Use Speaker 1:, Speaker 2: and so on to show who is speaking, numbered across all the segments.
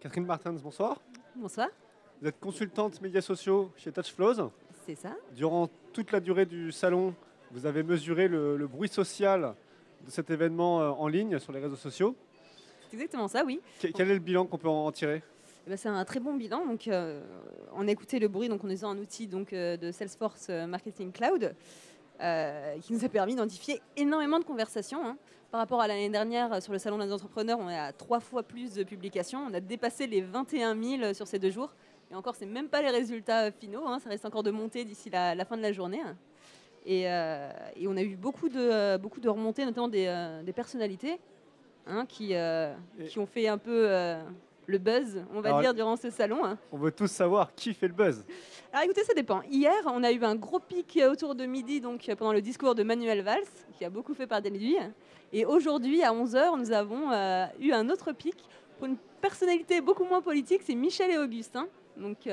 Speaker 1: Catherine Martins, bonsoir.
Speaker 2: Bonsoir,
Speaker 1: Vous êtes consultante médias sociaux chez Touchflows.
Speaker 2: c'est ça.
Speaker 1: Durant toute la durée du salon, vous avez mesuré le bruit social de cet événement en ligne sur les réseaux sociaux.
Speaker 2: C'est exactement ça, oui.
Speaker 1: Quel est le bilan qu'on peut en tirer?
Speaker 2: Eh ben, c'est un très bon bilan. Donc, on a écouté le bruit donc, en utilisant un outil de Salesforce Marketing Cloud qui nous a permis d'identifier énormément de conversations. Par rapport à l'année dernière, sur le salon des entrepreneurs, on est à 3 fois plus de publications. On a dépassé les 21 000 sur ces 2 jours. Et encore, ce n'est même pas les résultats finaux. Ça reste encore de monter d'ici la fin de la journée. Et on a eu beaucoup de remontées, notamment des personnalités qui ont fait un peu le buzz, on va dire, durant ce salon.
Speaker 1: On veut tous savoir qui fait le buzz.
Speaker 2: Alors écoutez, ça dépend. Hier, on a eu un gros pic autour de midi, donc pendant le discours de Manuel Valls, qui a beaucoup fait parler de lui. Et aujourd'hui, à 11 h, nous avons eu un autre pic pour une personnalité beaucoup moins politique, c'est Michel et Augustin, donc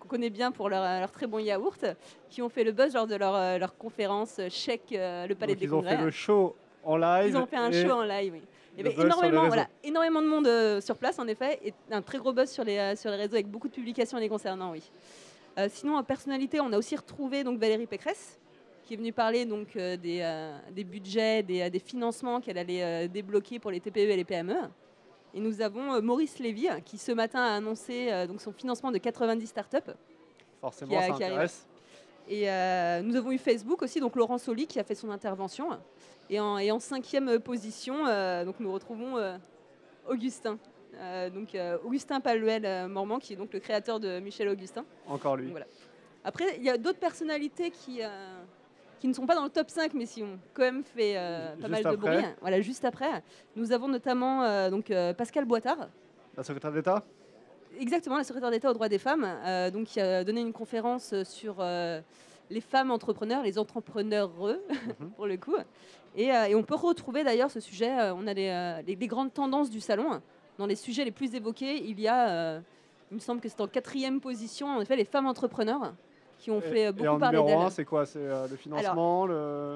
Speaker 2: qu'on connaît bien pour leur très bon yaourt, qui ont fait le buzz lors de leur conférence Chèque le Palais des Congrès.
Speaker 1: Ils ont fait le show en live.
Speaker 2: Ils ont fait un show en live, oui. Il y avait énormément de monde sur place, en effet, et un très gros buzz sur les réseaux avec beaucoup de publications les concernant, oui. Sinon, en personnalité, on a aussi retrouvé donc, Valérie Pécresse, qui est venue parler donc, des budgets, des financements qu'elle allait débloquer pour les TPE et les PME. Et nous avons Maurice Lévy, qui ce matin a annoncé donc, son financement de 90 startups.
Speaker 1: Forcément, ça intéresse.
Speaker 2: Et nous avons eu Facebook aussi, donc Laurent Soli qui a fait son intervention. Et en 5e position, donc nous retrouvons Augustin. Augustin Paluel-Mormand, qui est donc le créateur de Michel Augustin.
Speaker 1: Encore lui.
Speaker 2: Donc, voilà. Après, il y a d'autres personnalités qui ne sont pas dans le top 5, mais qui ont quand même fait pas mal de bruit. Voilà, juste après, nous avons notamment Pascal Boitard.
Speaker 1: La secrétaire d'État.
Speaker 2: Exactement, la secrétaire d'État aux droits des femmes, qui a donné une conférence sur les femmes entrepreneurs, les entrepreneurs pour le coup. Et on peut retrouver d'ailleurs ce sujet, on a les grandes tendances du salon. Dans les sujets les plus évoqués, il y a, il me semble que c'est en 4e position, en effet, les femmes entrepreneurs qui ont fait beaucoup parler d'elles.
Speaker 1: Et en numéro 1, c'est quoi? C'est le financement?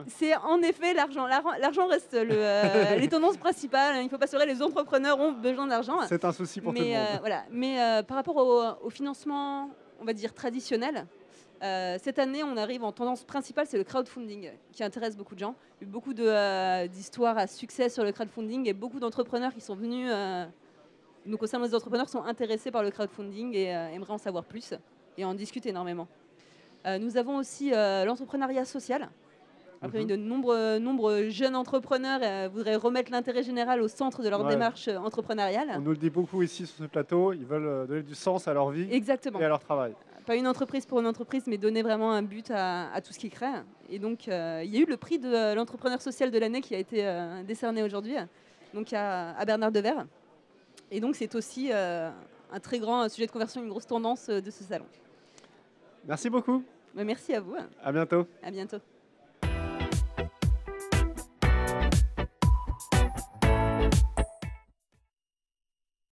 Speaker 2: C'est en effet l'argent. L'argent reste les tendances principales. Il ne faut pas se leurrer, les entrepreneurs ont besoin d'argent.
Speaker 1: C'est un souci pour tout le monde.
Speaker 2: Voilà. Mais par rapport au financement, on va dire traditionnel, cette année, on arrive en tendance principale, c'est le crowdfunding, qui intéresse beaucoup de gens. Il y a eu beaucoup d'histoires à succès sur le crowdfunding et beaucoup d'entrepreneurs qui sont venus, nous concernant les entrepreneurs, sont intéressés par le crowdfunding et aimeraient en savoir plus et en discutent énormément. Nous avons aussi l'entrepreneuriat social. Après, de nombreux jeunes entrepreneurs voudraient remettre l'intérêt général au centre de leur démarche entrepreneuriale.
Speaker 1: On nous le dit beaucoup ici sur ce plateau, ils veulent donner du sens à leur vie.
Speaker 2: Exactement.
Speaker 1: Et à leur travail.
Speaker 2: Pas une entreprise pour une entreprise, mais donner vraiment un but à tout ce qu'ils créent. Et donc, il y a eu le prix de l'entrepreneur social de l'année qui a été décerné aujourd'hui, donc à Bernard Devers. Et donc, c'est aussi un très grand sujet de conversion, une grosse tendance de ce salon.
Speaker 1: Merci beaucoup.
Speaker 2: Merci à vous.
Speaker 1: À bientôt.
Speaker 2: À bientôt.